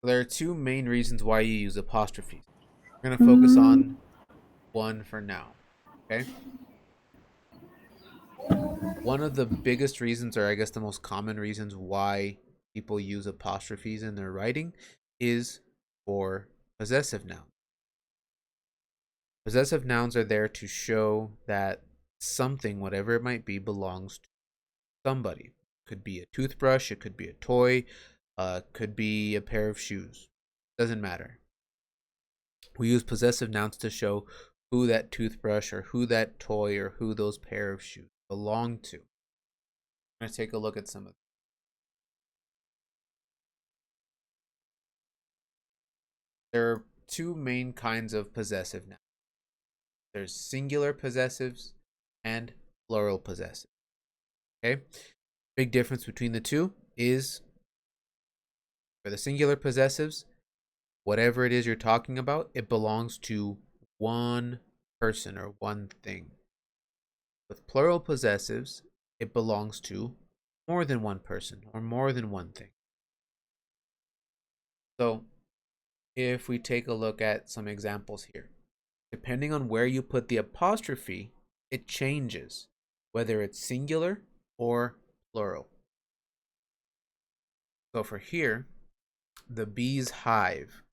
There are two main reasons why you use apostrophes. We're going to focus on one for now. Okay. One of the biggest reasons, or I guess the most common reasons why people use apostrophes in their writing is for possessive nouns. Possessive nouns are there to show that something, whatever it might be, belongs to somebody. Could be a toothbrush, it could be a toy, could be a pair of shoes. Doesn't matter. We use possessive nouns to show who that toothbrush or who that toy or who those pair of shoes belong to. I'm going to take a look at some of them. There are two main kinds of possessive nouns. There's singular possessives and plural possessives. Okay? Big difference between the two is for the singular possessives, whatever it is you're talking about, it belongs to one person or one thing. With plural possessives, it belongs to more than one person or more than one thing. So, if we take a look at some examples here, depending on where you put the apostrophe, it changes whether it's singular or plural. So, for here, the bee's hive,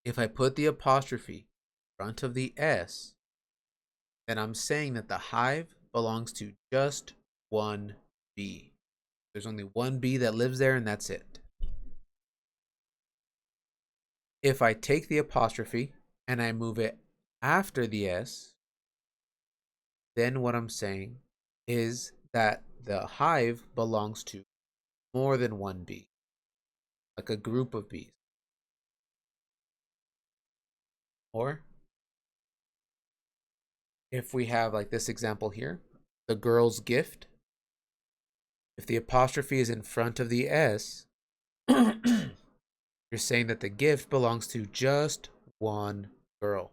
if I put the apostrophe in front of the S, then I'm saying that the hive belongs to just one bee. There's only one bee that lives there, and that's it. If I take the apostrophe and I move it after the S, then what I'm saying is that the hive belongs to more than one bee, like a group of bees. Or if we have like this example here, the girl's gift, if the apostrophe is in front of the S, you're saying that the gift belongs to just one girl.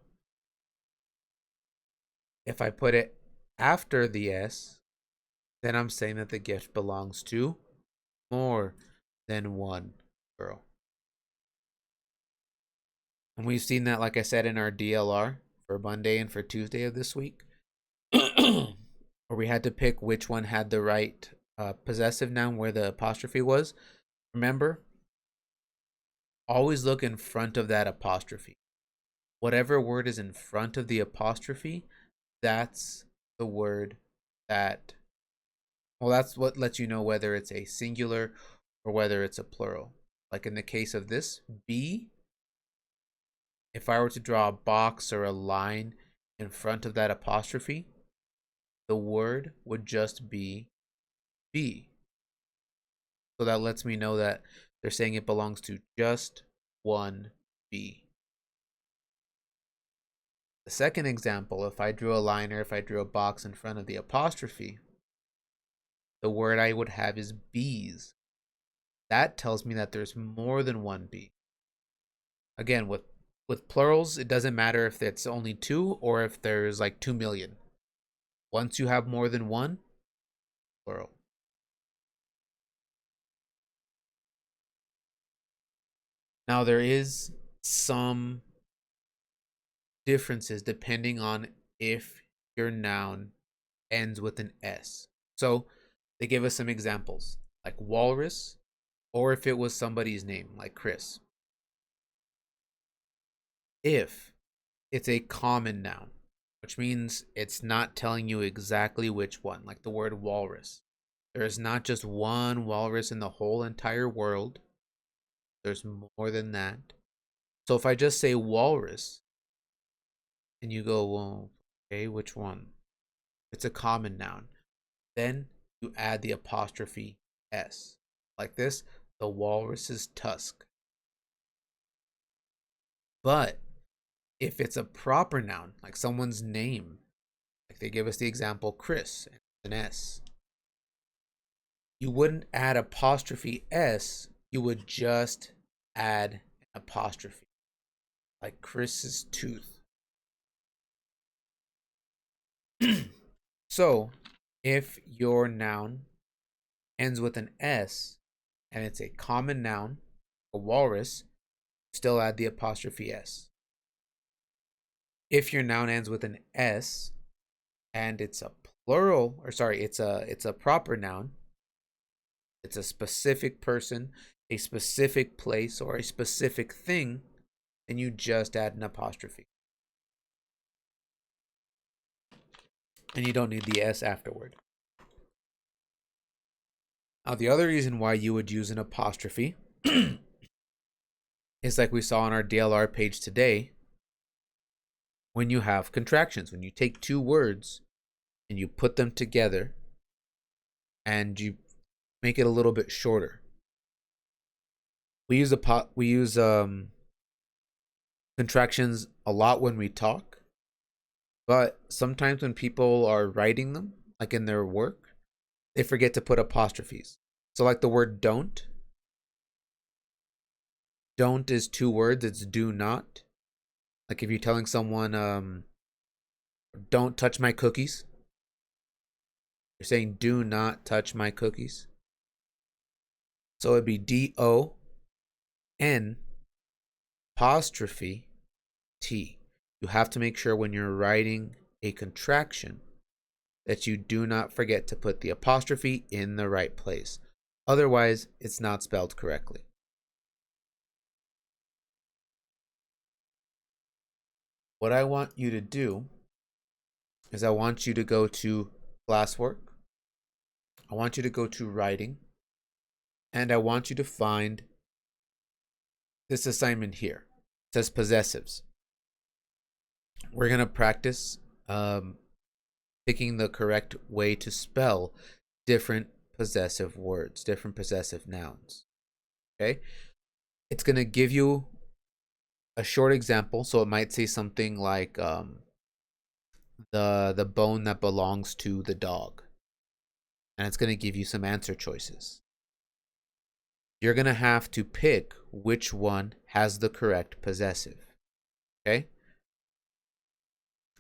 If I put it after the S, then I'm saying that the gift belongs to more than one girl. And we've seen that, like I said, in our DLR for Monday and for Tuesday of this week, where we had to pick which one had the right possessive noun where the apostrophe was. Remember, always look in front of that apostrophe. Whatever word is in front of the apostrophe, that's the word that, well, that's what lets you know whether it's a singular or whether it's a plural. Like in the case of this, B, if I were to draw a box or a line in front of that apostrophe, the word would just be B. So that lets me know that they're saying it belongs to just one B. The second example, if I drew a line or if I drew a box in front of the apostrophe, the word I would have is bees. That tells me that there's more than one bee. Again, with plurals, it doesn't matter if it's only two or if there's like 2 million. Once you have more than one, plural. Now there is some differences depending on if your noun ends with an S. So they give us some examples like walrus, or if it was somebody's name like Chris. If it's a common noun, which means it's not telling you exactly which one, like the word walrus. There is not just one walrus in the whole entire world. There's more than that. So if I just say walrus and you go, well, okay, which one? It's a common noun. Then you add the apostrophe S. Like this, the walrus's tusk. But if it's a proper noun, like someone's name, like they give us the example Chris, an S, you wouldn't add apostrophe S, you would just add an apostrophe, like Chris's tooth. So, if your noun ends with an S and it's a common noun, a walrus, still add the apostrophe S. If your noun ends with an S and it's a plural, or sorry, it's a proper noun, it's a specific person, a specific place, or a specific thing, then you just add an apostrophe. And you don't need the S afterward. Now, the other reason why you would use an apostrophe is like we saw on our DLR page today, when you have contractions, when you take two words and you put them together and you make it a little bit shorter. We use contractions a lot when we talk, but sometimes when people are writing them, like in their work, they forget to put apostrophes. So like the word don't. Don't is two words, it's do not. Like if you're telling someone, don't touch my cookies, you're saying do not touch my cookies. So it'd be DON apostrophe T. You have to make sure when you're writing a contraction that you do not forget to put the apostrophe in the right place. Otherwise, it's not spelled correctly. What I want you to do is I want you to go to classwork. I want you to go to writing. And I want you to find this assignment here. It says possessives. We're going to practice picking the correct way to spell different possessive words, different possessive nouns. Okay? It's going to give you a short example. So it might say something like the bone that belongs to the dog. And it's going to give you some answer choices. You're going to have to pick which one has the correct possessive. Okay?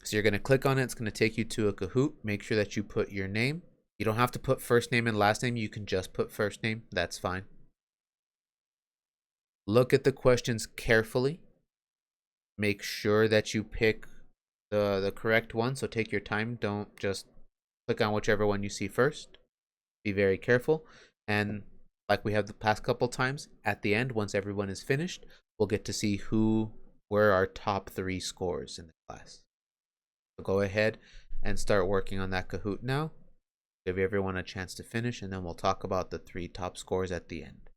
So you're going to click on it. It's going to take you to a Kahoot. Make sure that you put your name. You don't have to put first name and last name. You can just put first name. That's fine. Look at the questions carefully. Make sure that you pick the correct one. So take your time. Don't just click on whichever one you see first. Be very careful. And like we have the past couple times, at the end, once everyone is finished, we'll get to see who were our top 3 scores in the class. So go ahead and start working on that Kahoot now. Give everyone a chance to finish, and then we'll talk about the 3 top scores at the end.